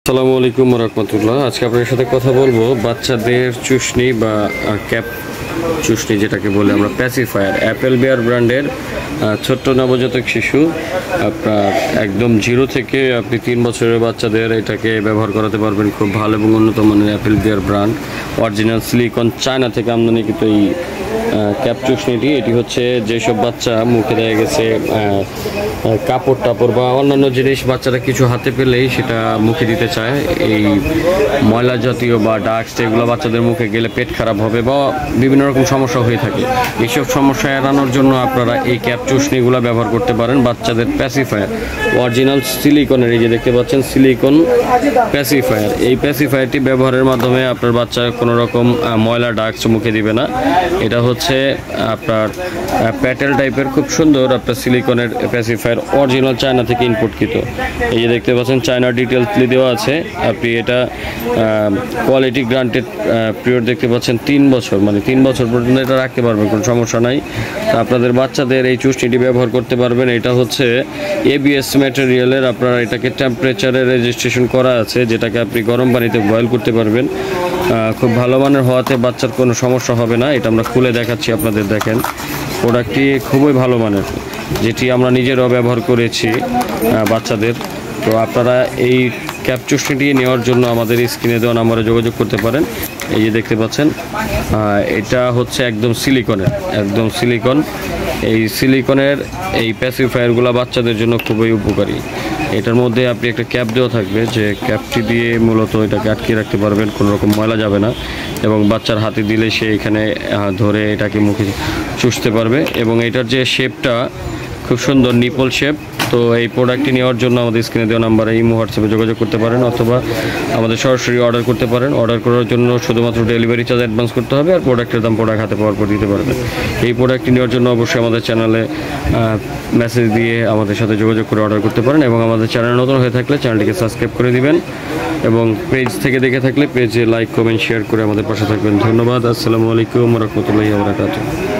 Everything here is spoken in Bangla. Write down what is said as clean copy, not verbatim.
আসসালামু আলাইকুম রাহমাতুল্লাহ। আজকে আপনাদের সাথে কথা বলবো বাচ্চাদের চুষনি বা ক্যাপ চুষনি, যেটাকে বলে আমরা প্যাসিফায়ার। অ্যাপেল বিয়ার ব্র্যান্ডের ছোট্ট নবজাতক শিশু, আপনার একদম জিরো থেকে আপনি 3 বছরের বাচ্চাদের এটাকে ব্যবহার করাতে পারবেন। খুব ভালো এবং উন্নত মানের অ্যাপেল বিয়ার ব্র্যান্ড, অরিজিনাল সিলিকন, চায়না থেকে আমদানিকৃত এই ক্যাপ চুষনিটি। এটি হচ্ছে যেসব বাচ্চা মুখে দেখা গেছে কাপড় টাপড় বা অন্যান্য জিনিস বাচ্চারা কিছু হাতে পেলেই সেটা মুখে দিতে চায়, এই ময়লা জাতীয় বা ডাস্ট, এগুলো বাচ্চাদের মুখে গেলে পেট খারাপ হবে বা বিভিন্ন রকম সমস্যা হয়ে থাকে। এইসব সমস্যা এড়ানোর জন্য আপনারা এই ক্যাপ চুষনিগুলো ব্যবহার করতে পারেন। বাচ্চাদের প্যাসিফায়ার অরিজিনাল সিলিকনের, এই যে দেখতে পাচ্ছেন সিলিকন প্যাসিফায়ার। এই প্যাসিফায়ারটি ব্যবহারের মাধ্যমে আপনার বাচ্চা কোনো রকম ময়লা ডাস্ট মুখে দিবে না। এটা হচ্ছে আপনার প্যাটেল টাইপের, খুব সুন্দর আপনার সিলিকনের প্যাসিফায়ার, অরিজিনাল চায়না থেকে ইম্পোর্টকৃত। এই যে দেখতে পাচ্ছেন চায়নার ডিটেলসলি দেওয়া আছে। আপনি এটা কোয়ালিটি গ্রান্টেড পিরিয়ড দেখতে পাচ্ছেন 3 বছর, মানে 3 বছর পর্যন্ত এটা রাখতে পারবেন, কোনো সমস্যা নাই। আপনাদের বাচ্চাদের এই চুষনিটি ব্যবহার করতে পারবেন। এটা হচ্ছে ABS ম্যাটেরিয়ালের, আপনারা এটাকে টেম্পারেচারে রেজিস্ট্রেশন করা আছে, যেটাকে আপনি গরম পানিতে বয়েল করতে পারবেন। খুব ভালো মানের হওয়াতে বাচ্চার কোনো সমস্যা হবে না। এটা আমরা খুলে দেখাচ্ছি আপনাদের, দেখেন প্রোডাক্টটি খুবই ভালো মানের, যেটি আমরা নিজেরাও ব্যবহার করেছি বাচ্চাদের। তো আপনারা এই ক্যাপ চুষনিটি নেওয়ার জন্য আমাদের স্ক্রিনে দেওয়া নাম্বারে যোগাযোগ করতে পারেন। এই যে দেখতে পাচ্ছেন এটা হচ্ছে একদম সিলিকনের, একদম সিলিকন। এই সিলিকনের এই প্যাসিফায়ারগুলো বাচ্চাদের জন্য খুবই উপকারী। এটার মধ্যে আপনি একটা ক্যাপ দেওয়া থাকবে, যে ক্যাপটি দিয়ে মূলত এটাকে আটকে রাখতে পারবেন, কোনো রকম ময়লা যাবে না, এবং বাচ্চার হাতে দিলে সে এখানে ধরে এটাকে মুখে চুষতে পারবে। এবং এটার যে শেপটা খুব সুন্দর, নিপল শেপ। তো এই প্রোডাক্টটি নেওয়ার জন্য আমাদের স্ক্রিনে দেওয়া নাম্বারে ইমো হোয়াটসঅ্যাপে যোগাযোগ করতে পারেন, অথবা আমাদের সরাসরি অর্ডার করতে পারেন। অর্ডার করার জন্য শুধুমাত্র ডেলিভারি চার্জ অ্যাডভান্স করতে হবে, আর প্রোডাক্টের দাম প্রোডাক্ট হাতে পাওয়ার পর দিতে পারবেন। এই প্রোডাক্টটি নেওয়ার জন্য অবশ্যই আমাদের চ্যানেলে মেসেজ দিয়ে আমাদের সাথে যোগাযোগ করে অর্ডার করতে পারেন। এবং আমাদের চ্যানেল নতুন হয়ে থাকলে চ্যানেলটিকে সাবস্ক্রাইব করে দিবেন, এবং পেজ থেকে দেখে থাকলে পেজে লাইক, কমেন্ট, শেয়ার করে আমাদের পাশে থাকবেন। ধন্যবাদ। আসসালামু আলাইকুম রহমতুল্লাহি ওয়া বারাকাতুহু।